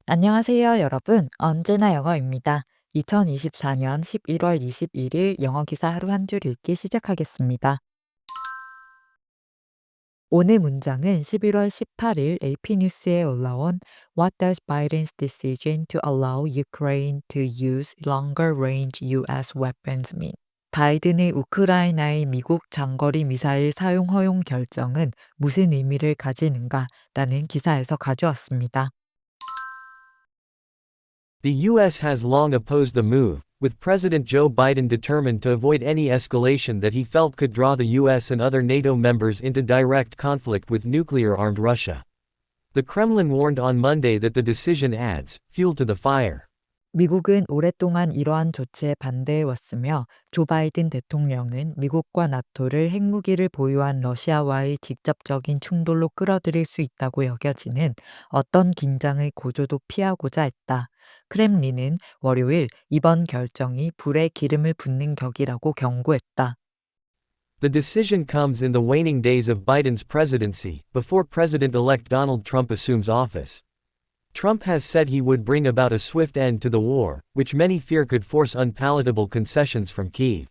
안녕하세요, 여러분. 언제나 영어입니다. 2024년 11월 21일 영어 기사 하루 한 줄 읽기 시작하겠습니다. 오늘 문장은 11월 18일 AP 뉴스에 올라온 What does Biden's decision to allow Ukraine to use longer range US weapons mean? 바이든의 우크라이나의 미국 장거리 미사일 사용 허용 결정은 무슨 의미를 가지는가? 라는 기사에서 가져왔습니다. The U.S. has long opposed the move, with President Joe Biden determined to avoid any escalation that he felt could draw the U.S. and other NATO members into direct conflict with nuclear-armed Russia. The Kremlin warned on Monday that the decision adds fuel to the fire. 미국은 오랫동안 이러한 조치에 반대해왔으며 조 바이든 대통령은 미국과 나토를 핵무기를 보유한 러시아와의 직접적인 충돌로 끌어들일 수 있다고 여겨지는 어떤 긴장의 고조도 피하고자 했다. 크렘린은 월요일 이번 결정이 불에 기름을 붓는 격이라고 경고했다. The decision comes in the waning days of Biden's presidency, before President-elect Donald Trump assumes office. Trump has said he would bring about a swift end to the war, which many fear could force unpalatable concessions from Kyiv.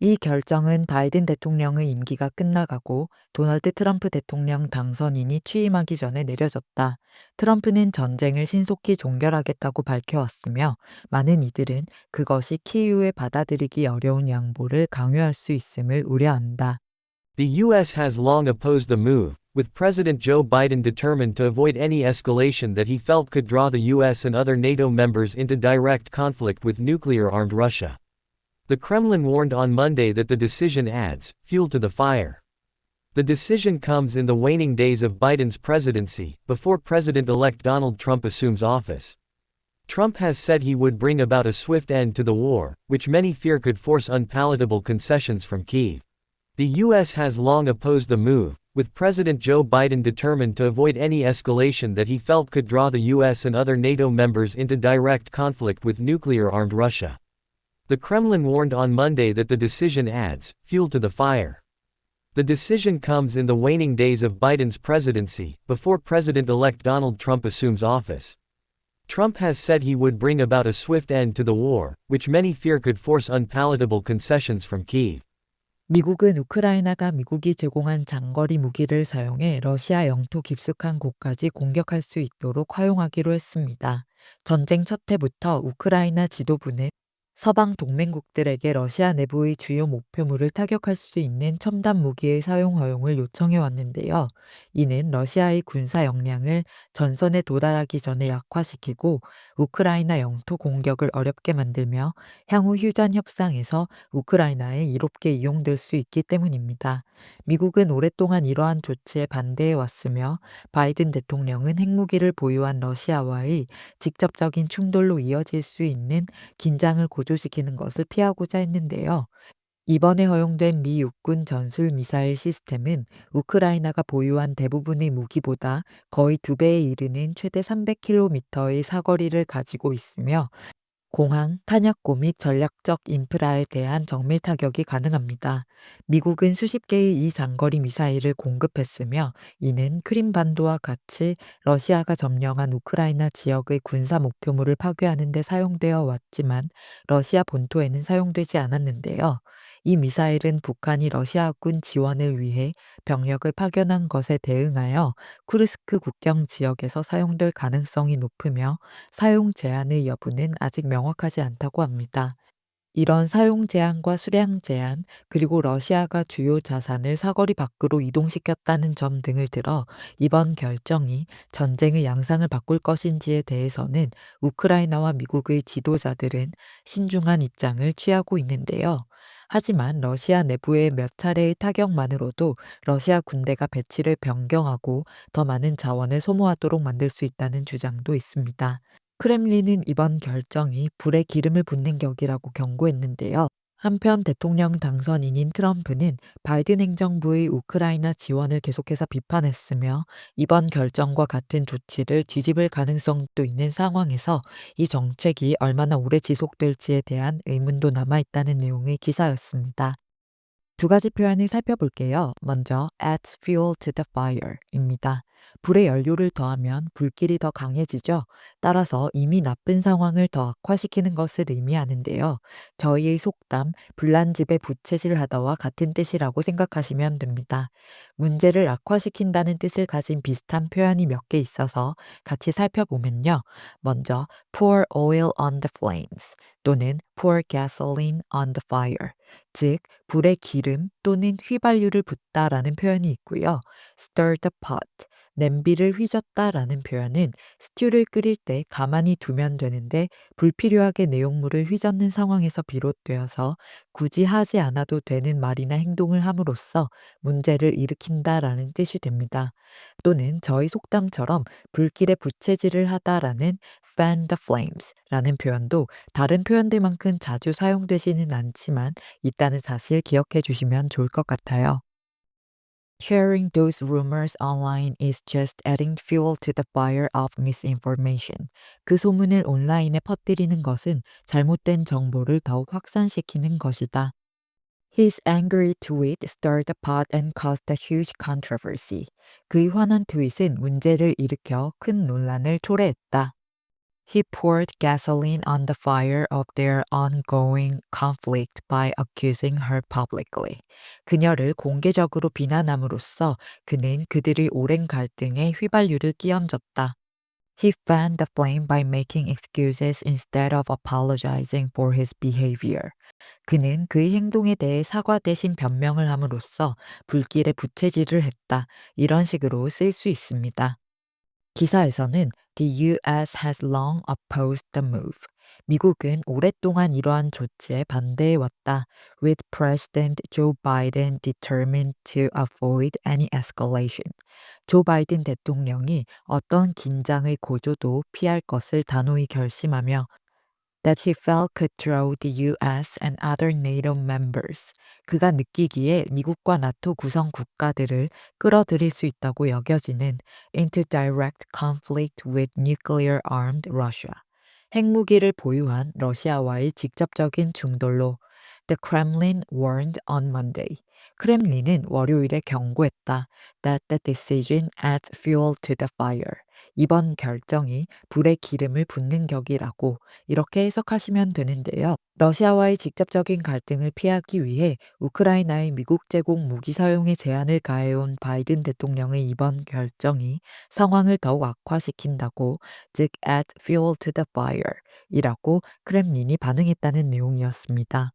이 결정은 바이든 대통령의 임기가 끝나가고 도널드 트럼프 대통령 당선인이 취임하기 전에 내려졌다. 트럼프는 전쟁을 신속히 종결하겠다고 밝혀왔으며 많은 이들은 그것이 키이우에 받아들이기 어려운 양보를 강요할 수 있음을 우려한다. The U.S. has long opposed the move, with President Joe Biden determined to avoid any escalation that he felt could draw the U.S. and other NATO members into direct conflict with nuclear-armed Russia. The Kremlin warned on Monday that the decision adds fuel to the fire. The decision comes in the waning days of Biden's presidency, before President-elect Donald Trump assumes office. Trump has said he would bring about a swift end to the war, which many fear could force unpalatable concessions from Kyiv. The U.S. has long opposed the move, with President Joe Biden determined to avoid any escalation that he felt could draw the U.S. and other NATO members into direct conflict with nuclear-armed Russia. The Kremlin warned on Monday that the decision adds fuel to the fire. The decision comes in the waning days of Biden's presidency, before President-elect Donald Trump assumes office. Trump has said he would bring about a swift end to the war, which many fear could force unpalatable concessions from Kyiv. 미국은 우크라이나가 미국이 제공한 장거리 무기를 사용해 러시아 영토 깊숙한 곳까지 공격할 수 있도록 허용하기로 했습니다. 전쟁 첫 해부터 우크라이나 지도부는 서방 동맹국들에게 러시아 내부의 주요 목표물을 타격할 수 있는 첨단 무기의 사용 허용을 요청해 왔는데요. 이는 러시아의 군사 역량을 전선에 도달하기 전에 약화시키고 우크라이나 영토 공격을 어렵게 만들며 향후 휴전 협상에서 우크라이나에 이롭게 이용될 수 있기 때문입니다. 미국은 오랫동안 이러한 조치에 반대해 왔으며 바이든 대통령은 핵무기를 보유한 러시아와의 직접적인 충돌로 이어질 수 있는 긴장을 고조시키는 것을 피하고자 했는데요. 이번에 허용된 미 육군 전술 미사일 시스템은 우크라이나가 보유한 대부분의 무기보다 거의 2배에 이르는 최대 300km의 사거리를 가지고 있으며 공항, 탄약고 및 전략적 인프라에 대한 정밀 타격이 가능합니다. 미국은 수십 개의 이 장거리 미사일을 공급했으며 이는 크림반도와 같이 러시아가 점령한 우크라이나 지역의 군사 목표물을 파괴하는 데 사용되어 왔지만 러시아 본토에는 사용되지 않았는데요. 이 미사일은 북한이 러시아군 지원을 위해 병력을 파견한 것에 대응하여 쿠르스크 국경 지역에서 사용될 가능성이 높으며 사용 제한의 여부는 아직 명확하지 않다고 합니다. 이런 사용 제한과 수량 제한, 그리고 러시아가 주요 자산을 사거리 밖으로 이동시켰다는 점 등을 들어 이번 결정이 전쟁의 양상을 바꿀 것인지에 대해서는 우크라이나와 미국의 지도자들은 신중한 입장을 취하고 있는데요. 하지만 러시아 내부의 몇 차례의 타격만으로도 러시아 군대가 배치를 변경하고 더 많은 자원을 소모하도록 만들 수 있다는 주장도 있습니다. 크렘린은 이번 결정이 불에 기름을 붓는 격이라고 경고했는데요. 한편 대통령 당선인인 트럼프는 바이든 행정부의 우크라이나 지원을 계속해서 비판했으며 이번 결정과 같은 조치를 뒤집을 가능성도 있는 상황에서 이 정책이 얼마나 오래 지속될지에 대한 의문도 남아있다는 내용의 기사였습니다. 두 가지 표현을 살펴볼게요. 먼저 adds fuel to the fire입니다. 불에 연료를 더하면 불길이 더 강해지죠. 따라서 이미 나쁜 상황을 더 악화시키는 것을 의미하는데요. 저희의 속담, 불난 집에 부채질하다와 같은 뜻이라고 생각하시면 됩니다. 문제를 악화시킨다는 뜻을 가진 비슷한 표현이 몇 개 있어서 같이 살펴보면요. 먼저 pour oil on the flames 또는 pour gasoline on the fire, 즉 불에 기름 또는 휘발유를 붓다라는 표현이 있고요. stir the pot, 냄비를 휘젓다라는 표현은 스튜를 끓일 때 가만히 두면 되는데 불필요하게 내용물을 휘젓는 상황에서 비롯되어서 굳이 하지 않아도 되는 말이나 행동을 함으로써 문제를 일으킨다라는 뜻이 됩니다. 또는 저희 속담처럼 불길에 부채질을 하다라는 fan the flames라는 표현도 다른 표현들만큼 자주 사용되지는 않지만 있다는 사실 기억해 주시면 좋을 것 같아요. Sharing those rumors online is just adding fuel to the fire of misinformation. 그 소문을 온라인에 퍼뜨리는 것은 잘못된 정보를 더욱 확산시키는 것이다. His angry tweet stirred the pot and caused a huge controversy. 그의 화난 트윗은 문제를 일으켜 큰 논란을 초래했다. He poured gasoline on the fire of their ongoing conflict by accusing her publicly. 그녀를 공개적으로 비난함으로써 그는 그들의 오랜 갈등에 휘발유를 끼얹었다. He fanned the flame by making excuses instead of apologizing for his behavior. 그는 그의 행동에 대해 사과 대신 변명을 함으로써 불길에 부채질을 했다. 이런 식으로 쓸 수 있습니다. 기사에서는 The U.S. has long opposed the move. 미국은 오랫동안 이러한 조치에 반대해왔다. With President Joe Biden determined to avoid any escalation. 조 바이든 대통령이 어떤 긴장의 고조도 피할 것을 단호히 결심하며 that he felt could throw the US and other NATO members. 그가 느끼기에 미국과 나토 구성 국가들을 끌어들일 수 있다고 여겨지는 into direct conflict with nuclear armed Russia. 핵무기를 보유한 러시아와의 직접적인 충돌로 The Kremlin warned on Monday. 크렘린은 월요일에 경고했다. That the decision adds fuel to the fire. 이번 결정이 불에 기름을 붓는 격이라고 이렇게 해석하시면 되는데요. 러시아와의 직접적인 갈등을 피하기 위해 우크라이나의 미국 제공 무기 사용에 제한을 가해온 바이든 대통령의 이번 결정이 상황을 더욱 악화시킨다고, 즉 add fuel to the fire 이라고 크렘린이 반응했다는 내용이었습니다.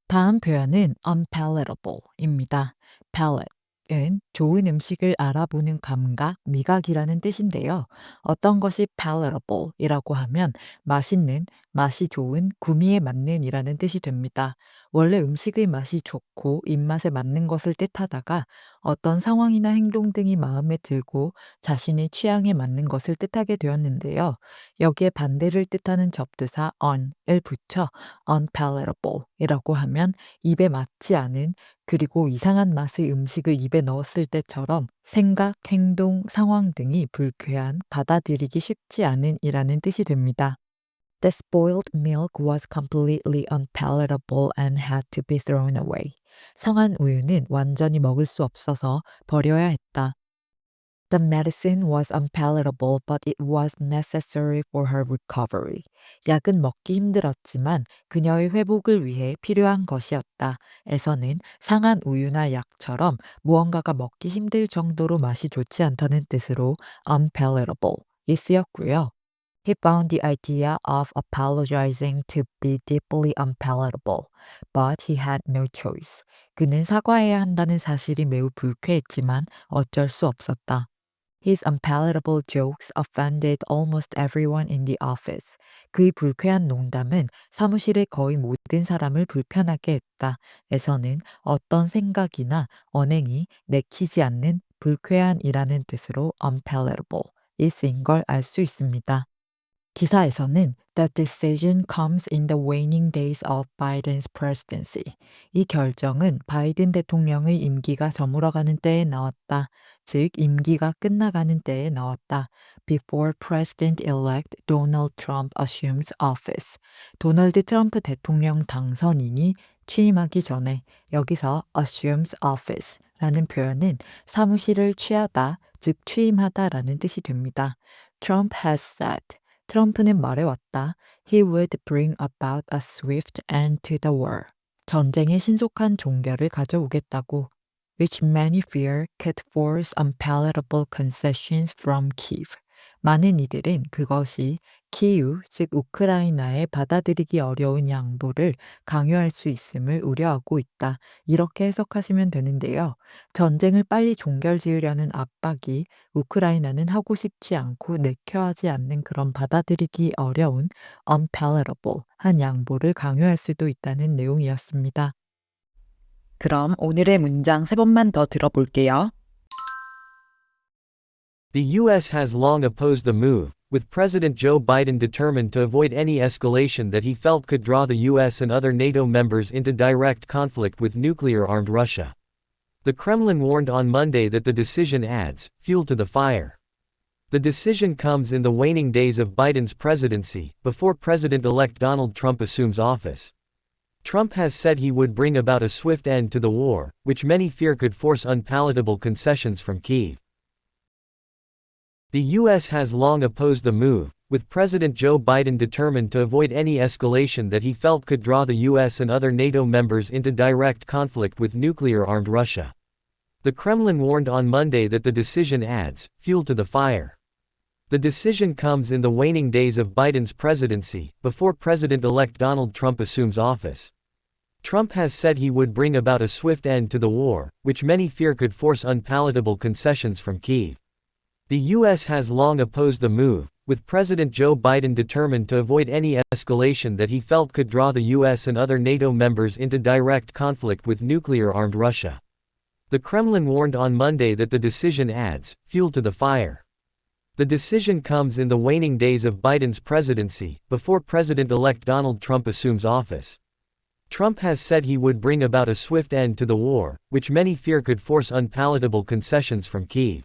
다음 표현은 unpalatable 입니다. palate은 좋은 음식을 알아보는 감각, 미각이라는 뜻인데요. 어떤 것이 palatable이라고 하면 맛있는, 맛이 좋은, 구미에 맞는 이라는 뜻이 됩니다. 원래 음식의 맛이 좋고 입맛에 맞는 것을 뜻하다가 어떤 상황이나 행동 등이 마음에 들고 자신의 취향에 맞는 것을 뜻하게 되었는데요. 여기에 반대를 뜻하는 접두사 on을 붙여 unpalatable이라고 하면 입에 맞지 않은, 그리고 이상한 맛의 음식을 입에 넣었을 때처럼 생각, 행동, 상황 등이 불쾌한, 받아들이기 쉽지 않은 이라는 뜻이 됩니다. The spoiled milk was completely unpalatable and had to be thrown away. 상한 우유는 완전히 먹을 수 없어서 버려야 했다. The medicine was unpalatable, but it was necessary for her recovery. 약은 먹기 힘들었지만 그녀의 회복을 위해 필요한 것이었다. 에서는 상한 우유나 약처럼 무언가가 먹기 힘들 정도로 맛이 좋지 않다는 뜻으로 unpalatable 이 쓰였고요. He found the idea of apologizing to be deeply unpalatable, but he had no choice. 그는 사과해야 한다는 사실이 매우 불쾌했지만 어쩔 수 없었다. His unpalatable jokes offended almost everyone in the office. 그의 불쾌한 농담은 사무실의 거의 모든 사람을 불편하게 했다. 에서는 어떤 생각이나 언행이 내키지 않는, 불쾌한이라는 뜻으로 unpalatable 이 쓰인 걸 알 수 있습니다. 기사에서는 The decision comes in the waning days of Biden's presidency. 이 결정은 바이든 대통령의 임기가 저물어가는 때에 나왔다. 즉, 임기가 끝나가는 때에 나왔다. Before President-elect Donald Trump assumes office. 도널드 트럼프 대통령 당선인이 취임하기 전에, 여기서 assumes office 라는 표현은 사무실을 취하다, 즉 취임하다라는 뜻이 됩니다. Trump has said. 트럼프는 말해왔다. He would bring about a swift end to the war. 전쟁의 신속한 종결을 가져오겠다고. Which many fear could force unpalatable concessions from Kiev. 많은 이들은 그것이 키우, 즉 우크라이나에 받아들이기 어려운 양보를 강요할 수 있음을 우려하고 있다. 이렇게 해석하시면 되는데요. 전쟁을 빨리 종결지으려는 압박이 우크라이나는 하고 싶지 않고 내켜하지 않는 그런 받아들이기 어려운 unpalatable 한 양보를 강요할 수도 있다는 내용이었습니다. 그럼 오늘의 문장 세 번만 더 들어볼게요. The U.S. has long opposed the move, with President Joe Biden determined to avoid any escalation that he felt could draw the U.S. and other NATO members into direct conflict with nuclear-armed Russia. The Kremlin warned on Monday that the decision adds fuel to the fire. The decision comes in the waning days of Biden's presidency, before President-elect Donald Trump assumes office. Trump has said he would bring about a swift end to the war, which many fear could force unpalatable concessions from Kyiv. The U.S. has long opposed the move, with President Joe Biden determined to avoid any escalation that he felt could draw the U.S. and other NATO members into direct conflict with nuclear-armed Russia. The Kremlin warned on Monday that the decision adds fuel to the fire. The decision comes in the waning days of Biden's presidency, before President-elect Donald Trump assumes office. Trump has said he would bring about a swift end to the war, which many fear could force unpalatable concessions from Kyiv. The U.S. has long opposed the move, with President Joe Biden determined to avoid any escalation that he felt could draw the U.S. and other NATO members into direct conflict with nuclear-armed Russia. The Kremlin warned on Monday that the decision adds fuel to the fire. The decision comes in the waning days of Biden's presidency, before President-elect Donald Trump assumes office. Trump has said he would bring about a swift end to the war, which many fear could force unpalatable concessions from Kyiv.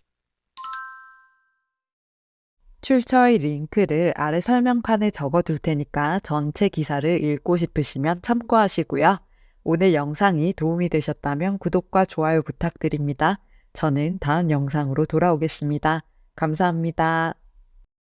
출처의 링크를 아래 설명판에 적어둘 테니까 전체 기사를 읽고 싶으시면 참고하시고요. 오늘 영상이 도움이 되셨다면 구독과 좋아요 부탁드립니다. 저는 다음 영상으로 돌아오겠습니다. 감사합니다.